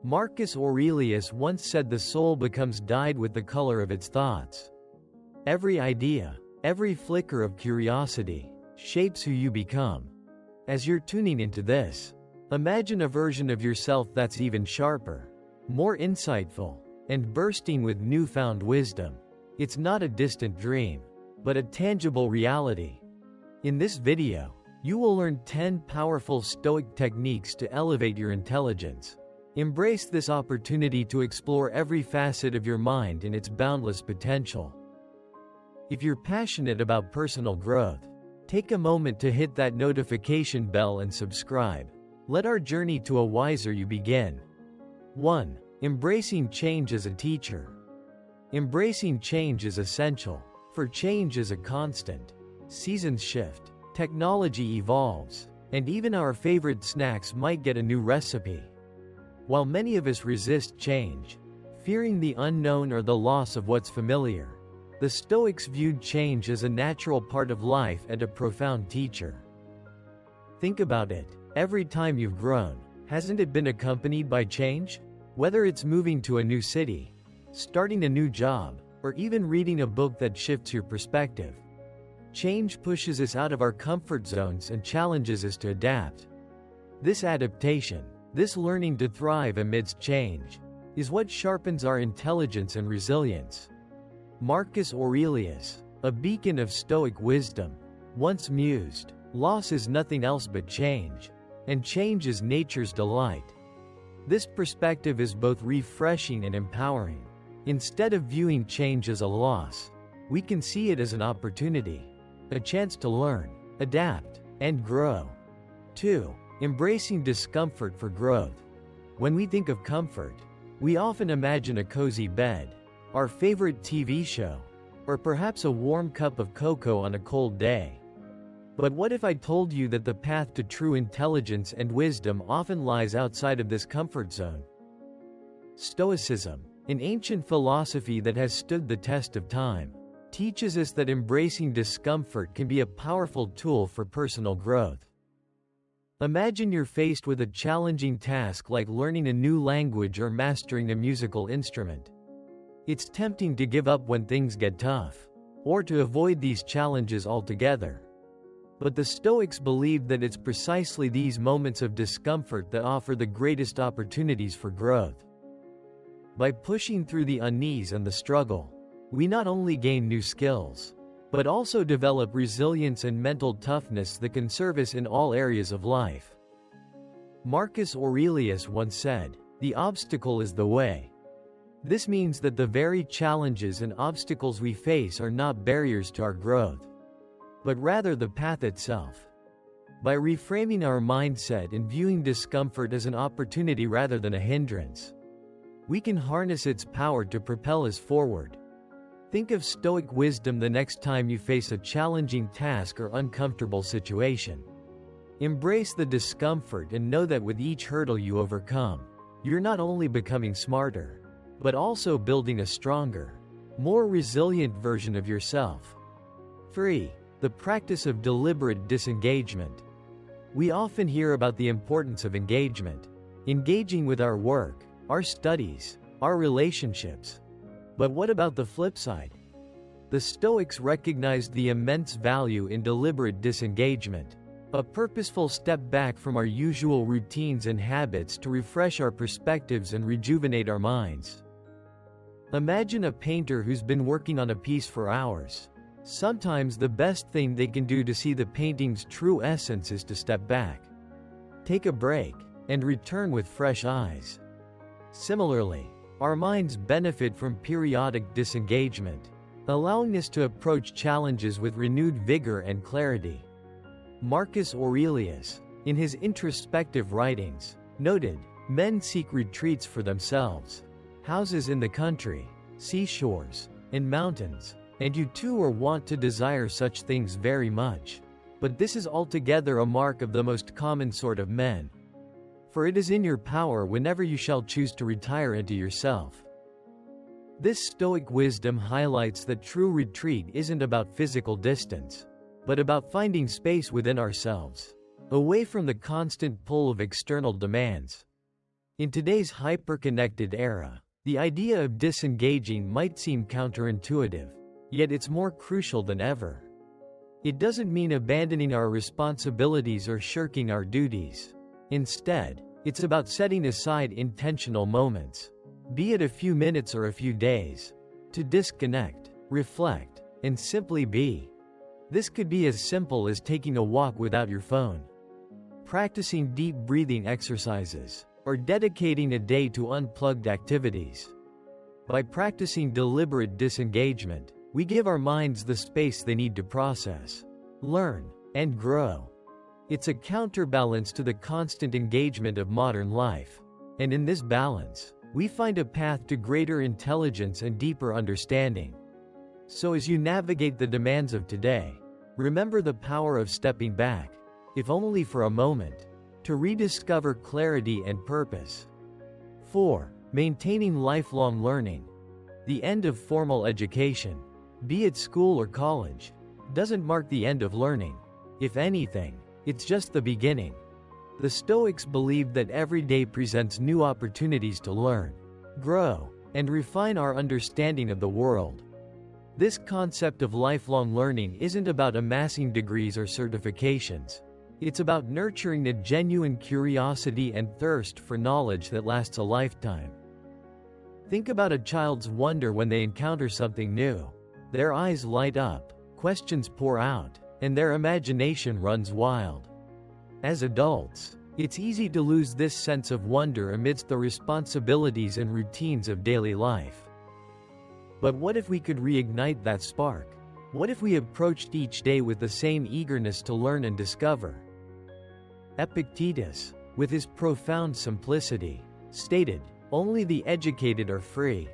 Marcus Aurelius once said the soul becomes dyed with the color of its thoughts. Every idea, every flicker of curiosity, shapes who you become. As you're tuning into this, imagine a version of yourself that's even sharper, more insightful, and bursting with newfound wisdom. It's not a distant dream, but a tangible reality. In this video, you will learn 10 powerful Stoic techniques to elevate your intelligence. Embrace this opportunity to explore every facet of your mind and its boundless potential. If you're passionate about personal growth, take a moment to hit that notification bell and subscribe. Let our journey to a wiser you begin. 1. Embracing change as a teacher. Embracing change is essential, for change is a constant. Seasons shift, technology evolves, and even our favorite snacks might get a new recipe. While many of us resist change, fearing the unknown or the loss of what's familiar, the Stoics viewed change as a natural part of life and a profound teacher. Think about it. Every time you've grown, hasn't it been accompanied by change? Whether it's moving to a new city, starting a new job, or even reading a book that shifts your perspective. Change pushes us out of our comfort zones and challenges us to adapt. This adaptation, this learning to thrive amidst change, is what sharpens our intelligence and resilience. Marcus Aurelius, a beacon of Stoic wisdom, once mused, "Loss is nothing else but change, and change is nature's delight." This perspective is both refreshing and empowering. Instead of viewing change as a loss, we can see it as an opportunity, a chance to learn, adapt, and grow. 2. Embracing discomfort for growth. When we think of comfort, we often imagine a cozy bed, our favorite TV show, or perhaps a warm cup of cocoa on a cold day. But what if I told you that the path to true intelligence and wisdom often lies outside of this comfort zone? Stoicism, an ancient philosophy that has stood the test of time, teaches us that embracing discomfort can be a powerful tool for personal growth. Imagine you're faced with a challenging task like learning a new language or mastering a musical instrument. It's tempting to give up when things get tough, or to avoid these challenges altogether. But the Stoics believed that it's precisely these moments of discomfort that offer the greatest opportunities for growth. By pushing through the unease and the struggle, we not only gain new skills, but also develop resilience and mental toughness that can serve us in all areas of life. Marcus Aurelius once said, "The obstacle is the way." This means that the very challenges and obstacles we face are not barriers to our growth, but rather the path itself. By reframing our mindset and viewing discomfort as an opportunity rather than a hindrance, we can harness its power to propel us forward. Think of Stoic wisdom the next time you face a challenging task or uncomfortable situation. Embrace the discomfort and know that with each hurdle you overcome, you're not only becoming smarter, but also building a stronger, more resilient version of yourself. 3. The practice of deliberate disengagement. We often hear about the importance of engagement, engaging with our work, our studies, our relationships. But what about the flip side? The Stoics recognized the immense value in deliberate disengagement, a purposeful step back from our usual routines and habits to refresh our perspectives and rejuvenate our minds. Imagine a painter who's been working on a piece for hours. Sometimes the best thing they can do to see the painting's true essence is to step back, take a break, and return with fresh eyes. Similarly, our minds benefit from periodic disengagement, allowing us to approach challenges with renewed vigor and clarity. Marcus Aurelius, in his introspective writings, noted, "Men seek retreats for themselves, houses in the country, seashores, and mountains, and you too are wont to desire such things very much. But this is altogether a mark of the most common sort of men. For it is in your power whenever you shall choose to retire into yourself." This Stoic wisdom highlights that true retreat isn't about physical distance, but about finding space within ourselves, away from the constant pull of external demands. In today's hyper-connected era, the idea of disengaging might seem counterintuitive, yet it's more crucial than ever. It doesn't mean abandoning our responsibilities or shirking our duties. Instead, it's about setting aside intentional moments, be it a few minutes or a few days, to disconnect, reflect, and simply be. This could be as simple as taking a walk without your phone, practicing deep breathing exercises, or dedicating a day to unplugged activities. By practicing deliberate disengagement, we give our minds the space they need to process, learn, and grow. It's a counterbalance to the constant engagement of modern life, and in this balance, we find a path to greater intelligence and deeper understanding. So as you navigate the demands of today, remember the power of stepping back, if only for a moment, to rediscover clarity and purpose. 4. Maintaining lifelong learning. The end of formal education, be it school or college, doesn't mark the end of learning. If anything, it's just the beginning. The Stoics believed that every day presents new opportunities to learn, grow, and refine our understanding of the world. This concept of lifelong learning isn't about amassing degrees or certifications. It's about nurturing a genuine curiosity and thirst for knowledge that lasts a lifetime. Think about a child's wonder when they encounter something new. Their eyes light up, questions pour out, and their imagination runs wild. As adults, it's easy to lose this sense of wonder amidst the responsibilities and routines of daily life. But what if we could reignite that spark? What if we approached each day with the same eagerness to learn and discover? Epictetus, with his profound simplicity, stated, "Only the educated are free."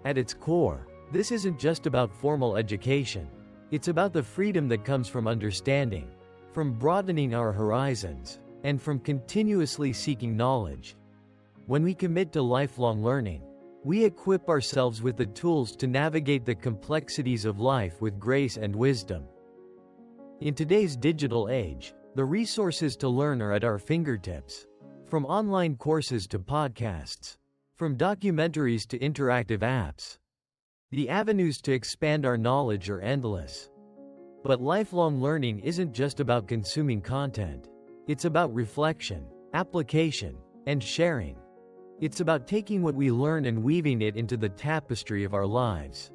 At its core, this isn't just about formal education. It's about the freedom that comes from understanding, from broadening our horizons, and from continuously seeking knowledge. When we commit to lifelong learning, we equip ourselves with the tools to navigate the complexities of life with grace and wisdom. In today's digital age, the resources to learn are at our fingertips. From online courses to podcasts, from documentaries to interactive apps, the avenues to expand our knowledge are endless. But lifelong learning isn't just about consuming content. It's about reflection, application, and sharing. It's about taking what we learn and weaving it into the tapestry of our lives,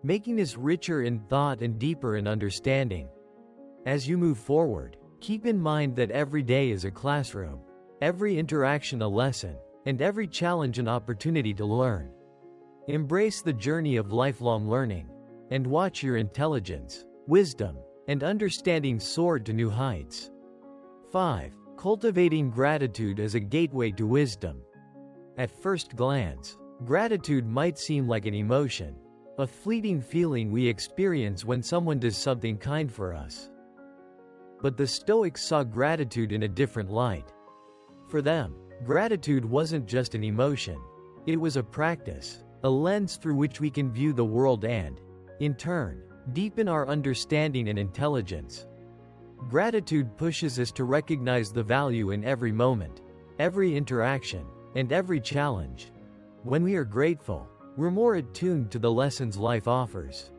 making us richer in thought and deeper in understanding. As you move forward, keep in mind that every day is a classroom, every interaction a lesson, and every challenge an opportunity to learn. Embrace the journey of lifelong learning, and watch your intelligence, wisdom, and understanding soar to new heights. 5. Cultivating gratitude as a gateway to wisdom. At first glance, gratitude might seem like an emotion, a fleeting feeling we experience when someone does something kind for us. But the Stoics saw gratitude in a different light. For them, gratitude wasn't just an emotion, it was a practice, a lens through which we can view the world and, in turn, deepen our understanding and intelligence. Gratitude pushes us to recognize the value in every moment, every interaction, and every challenge. When we are grateful, we're more attuned to the lessons life offers.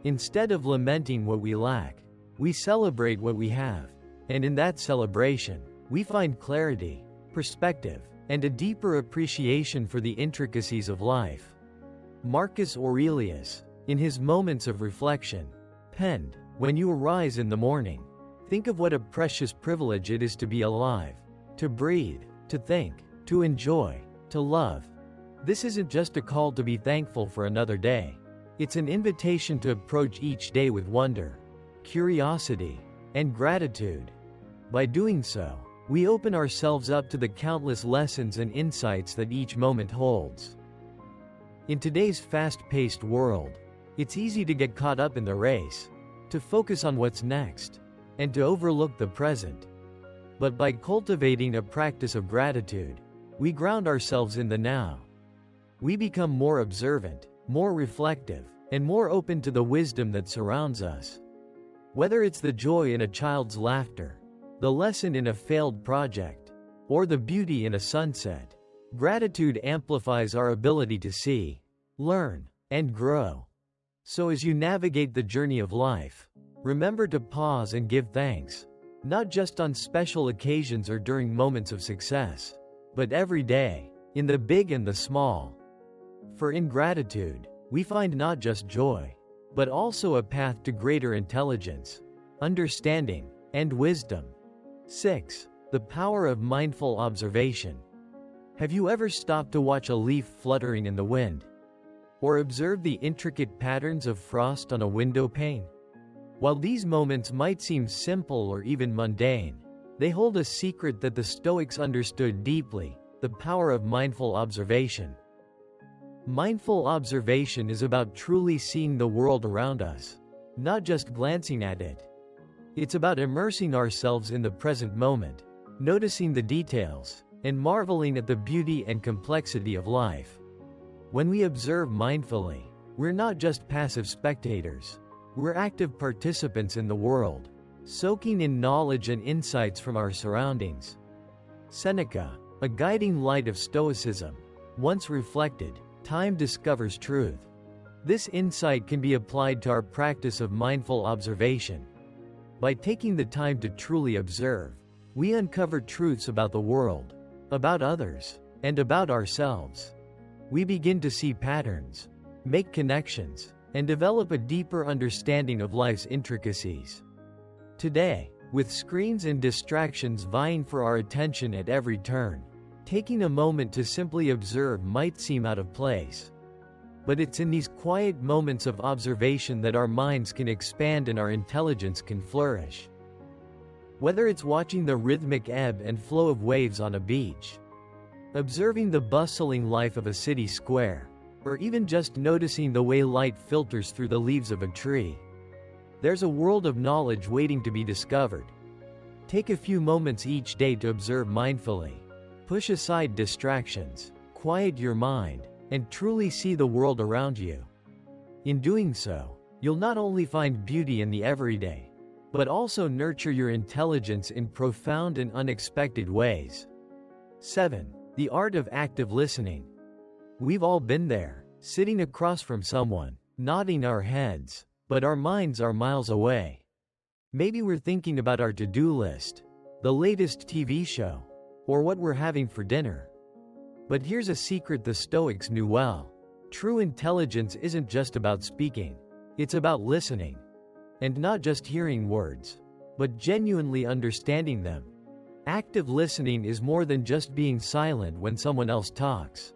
Instead of lamenting what we lack, we celebrate what we have, and in that celebration, we find clarity, perspective, and a deeper appreciation for the intricacies of life. Marcus Aurelius, in his Moments of Reflection, penned, "When you arise in the morning, think of what a precious privilege it is to be alive, to breathe, to think, to enjoy, to love." This isn't just a call to be thankful for another day. It's an invitation to approach each day with wonder, curiosity, and gratitude. By doing so, we open ourselves up to the countless lessons and insights that each moment holds. In today's fast-paced world, it's easy to get caught up in the race, to focus on what's next, and to overlook the present. But by cultivating a practice of gratitude, we ground ourselves in the now. We become more observant, more reflective, and more open to the wisdom that surrounds us. Whether it's the joy in a child's laughter, the lesson in a failed project, or the beauty in a sunset, Gratitude amplifies our ability to see, learn, and grow. So as you navigate the journey of life, remember to pause and give thanks, not just on special occasions or during moments of success, but every day, in the big and the small. For in gratitude, we find not just joy, but also a path to greater intelligence, understanding, and wisdom. 6. The power of mindful observation. Have you ever stopped to watch a leaf fluttering in the wind? Or observe the intricate patterns of frost on a window pane? While these moments might seem simple or even mundane, they hold a secret that the Stoics understood deeply: the power of mindful observation. Mindful observation is about truly seeing the world around us, not just glancing at it. It's about immersing ourselves in the present moment, noticing the details, and marveling at the beauty and complexity of life. When we observe mindfully, we're not just passive spectators. We're active participants in the world, soaking in knowledge and insights from our surroundings. Seneca, a guiding light of Stoicism, once reflected, "Time discovers truth." This insight can be applied to our practice of mindful observation. By taking the time to truly observe, we uncover truths about the world, about others, and about ourselves. We begin to see patterns, make connections, and develop a deeper understanding of life's intricacies. Today, with screens and distractions vying for our attention at every turn, taking a moment to simply observe might seem out of place. But it's in these quiet moments of observation that our minds can expand and our intelligence can flourish. Whether it's watching the rhythmic ebb and flow of waves on a beach, observing the bustling life of a city square, or even just noticing the way light filters through the leaves of a tree, there's a world of knowledge waiting to be discovered. Take a few moments each day to observe mindfully. Push aside distractions, quiet your mind, and truly see the world around you. In doing so, you'll not only find beauty in the everyday, but also nurture your intelligence in profound and unexpected ways. 7. The art of active listening. We've all been there, sitting across from someone, nodding our heads, but our minds are miles away. Maybe we're thinking about our to-do list, the latest TV show, or what we're having for dinner. But here's a secret the Stoics knew well. True intelligence isn't just about speaking, it's about listening. And not just hearing words, but genuinely understanding them. Active listening is more than just being silent when someone else talks.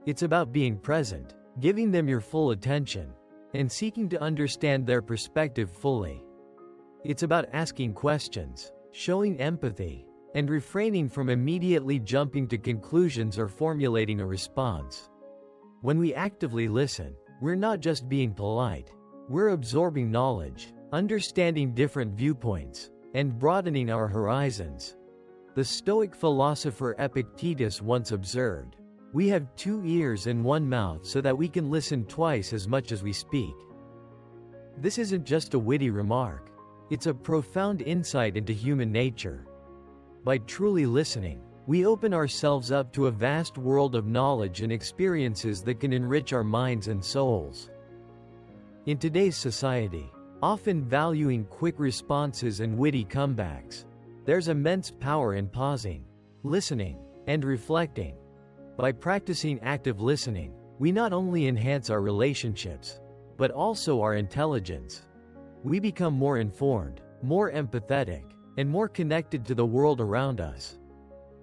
It's about being present, giving them your full attention, and seeking to understand their perspective fully. It's about asking questions, showing empathy, and refraining from immediately jumping to conclusions or formulating a response. When we actively listen, we're not just being polite, we're absorbing knowledge, understanding different viewpoints, and broadening our horizons. The Stoic philosopher Epictetus once observed, "We have 2 ears and 1 mouth so that we can listen twice as much as we speak." This isn't just a witty remark, it's a profound insight into human nature. By truly listening, we open ourselves up to a vast world of knowledge and experiences that can enrich our minds and souls. In today's society, often valuing quick responses and witty comebacks, there's immense power in pausing, listening, and reflecting. By practicing active listening, we not only enhance our relationships, but also our intelligence. We become more informed, more empathetic, and more connected to the world around us.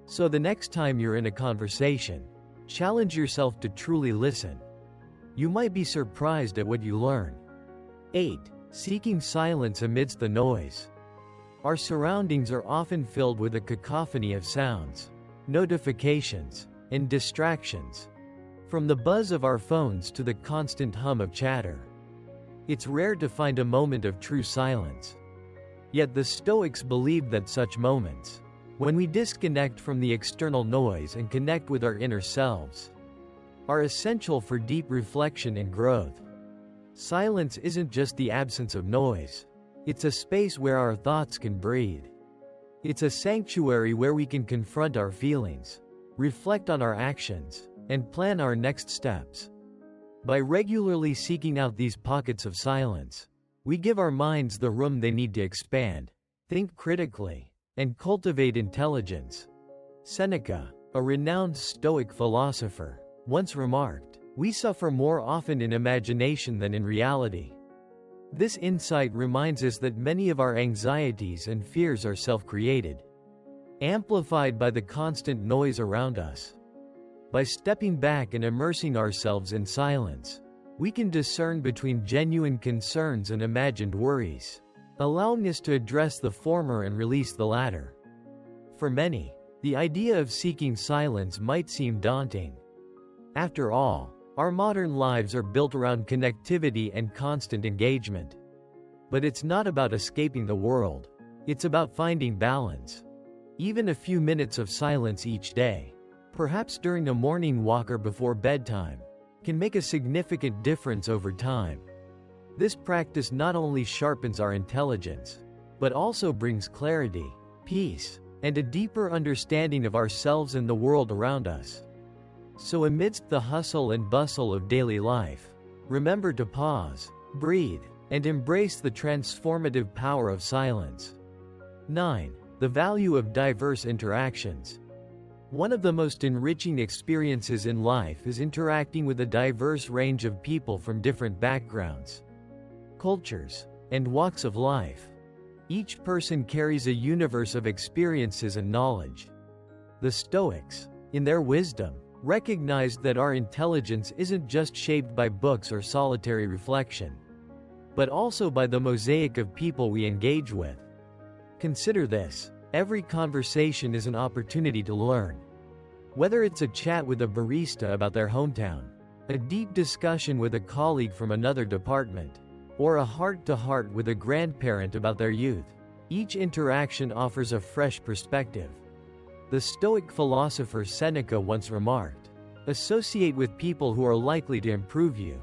So the next time you're in a conversation, challenge yourself to truly listen. You might be surprised at what you learn. 8. Seeking silence amidst the noise. Our surroundings are often filled with a cacophony of sounds, notifications, and distractions. From the buzz of our phones to the constant hum of chatter. It's rare to find a moment of true silence. Yet the Stoics believed that such moments, when we disconnect from the external noise and connect with our inner selves, are essential for deep reflection and growth. Silence isn't just the absence of noise. It's a space where our thoughts can breathe. It's a sanctuary where we can confront our feelings, reflect on our actions, and plan our next steps. By regularly seeking out these pockets of silence, we give our minds the room they need to expand, think critically, and cultivate intelligence. Seneca, a renowned Stoic philosopher, once remarked, "We suffer more often in imagination than in reality." This insight reminds us that many of our anxieties and fears are self-created, amplified by the constant noise around us. By stepping back and immersing ourselves in silence, we can discern between genuine concerns and imagined worries, allowing us to address the former and release the latter. For many, the idea of seeking silence might seem daunting. After all, our modern lives are built around connectivity and constant engagement. But it's not about escaping the world. It's about finding balance. Even a few minutes of silence each day, perhaps during a morning walk or before bedtime, can make a significant difference over time. This practice not only sharpens our intelligence, but also brings clarity, peace, and a deeper understanding of ourselves and the world around us. So amidst the hustle and bustle of daily life, remember to pause, breathe, and embrace the transformative power of silence. 9. The value of diverse interactions. One of the most enriching experiences in life is interacting with a diverse range of people from different backgrounds, cultures, and walks of life. Each person carries a universe of experiences and knowledge. The Stoics, in their wisdom, recognized that our intelligence isn't just shaped by books or solitary reflection, but also by the mosaic of people we engage with. Consider this: every conversation is an opportunity to learn. Whether it's a chat with a barista about their hometown, a deep discussion with a colleague from another department, or a heart-to-heart with a grandparent about their youth, each interaction offers a fresh perspective. The Stoic philosopher Seneca once remarked, "Associate with people who are likely to improve you."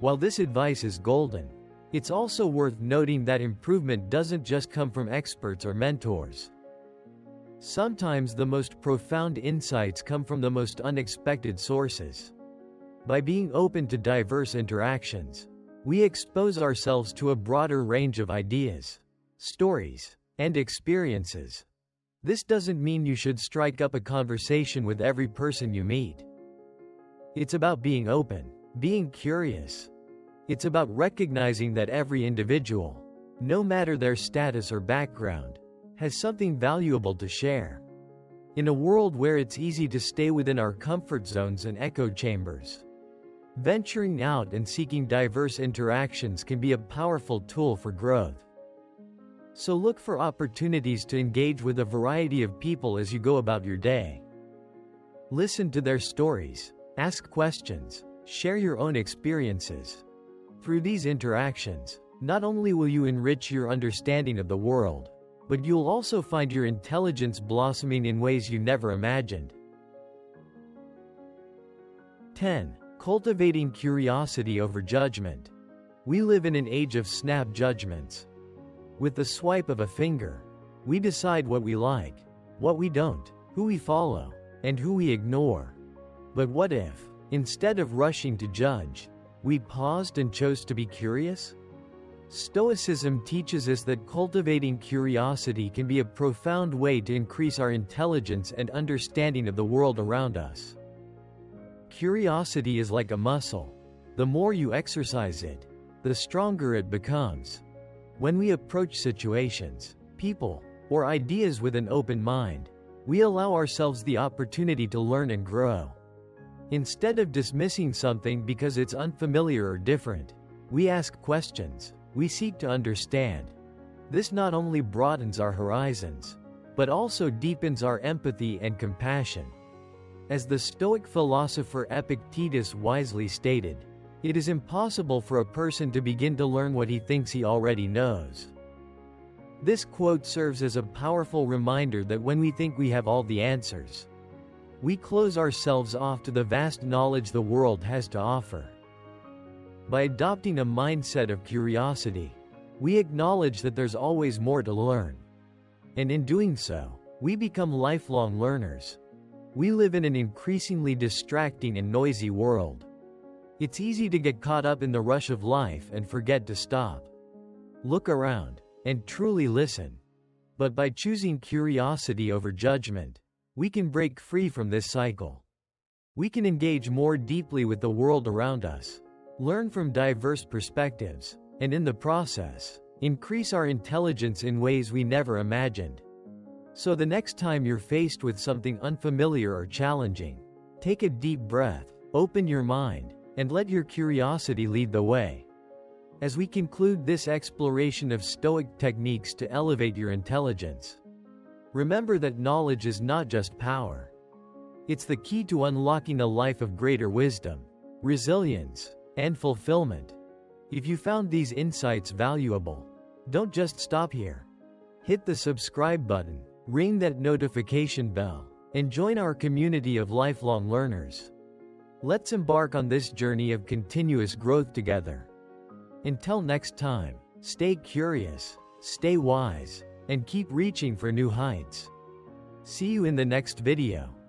While this advice is golden, it's also worth noting that improvement doesn't just come from experts or mentors. Sometimes the most profound insights come from the most unexpected sources. By being open to diverse interactions, we expose ourselves to a broader range of ideas, stories, and experiences. This doesn't mean you should strike up a conversation with every person you meet. It's about being open, being curious. It's about recognizing that every individual, no matter their status or background, has something valuable to share. In a world where it's easy to stay within our comfort zones and echo chambers, venturing out and seeking diverse interactions can be a powerful tool for growth. So look for opportunities to engage with a variety of people as you go about your day. Listen to their stories, ask questions, share your own experiences. Through these interactions, not only will you enrich your understanding of the world, but you'll also find your intelligence blossoming in ways you never imagined. 10. Cultivating curiosity over judgment. We live in an age of snap judgments. With the swipe of a finger, we decide what we like, what we don't, who we follow, and who we ignore. But what if, instead of rushing to judge, we paused and chose to be curious? Stoicism teaches us that cultivating curiosity can be a profound way to increase our intelligence and understanding of the world around us. Curiosity is like a muscle. The more you exercise it, the stronger it becomes. When we approach situations, people, or ideas with an open mind, we allow ourselves the opportunity to learn and grow. Instead of dismissing something because it's unfamiliar or different, we ask questions. We seek to understand. This not only broadens our horizons, but also deepens our empathy and compassion. As the Stoic philosopher Epictetus wisely stated, it is impossible for a person to begin to learn what he thinks he already knows. This quote serves as a powerful reminder that when we think we have all the answers, we close ourselves off to the vast knowledge the world has to offer. By adopting a mindset of curiosity, we acknowledge that there's always more to learn. And in doing so, we become lifelong learners. We live in an increasingly distracting and noisy world. It's easy to get caught up in the rush of life and forget to stop, look around, and truly listen. But by choosing curiosity over judgment, we can break free from this cycle. We can engage more deeply with the world around us, learn from diverse perspectives, and in the process, increase our intelligence in ways we never imagined. So the next time you're faced with something unfamiliar or challenging, take a deep breath, open your mind, and let your curiosity lead the way. As we conclude this exploration of Stoic techniques to elevate your intelligence, remember that knowledge is not just power. It's the key to unlocking a life of greater wisdom, resilience, and fulfillment. If you found these insights valuable, don't just stop here. Hit the subscribe button, ring that notification bell, and join our community of lifelong learners. Let's embark on this journey of continuous growth together. Until next time, stay curious, stay wise, and keep reaching for new heights. See you in the next video.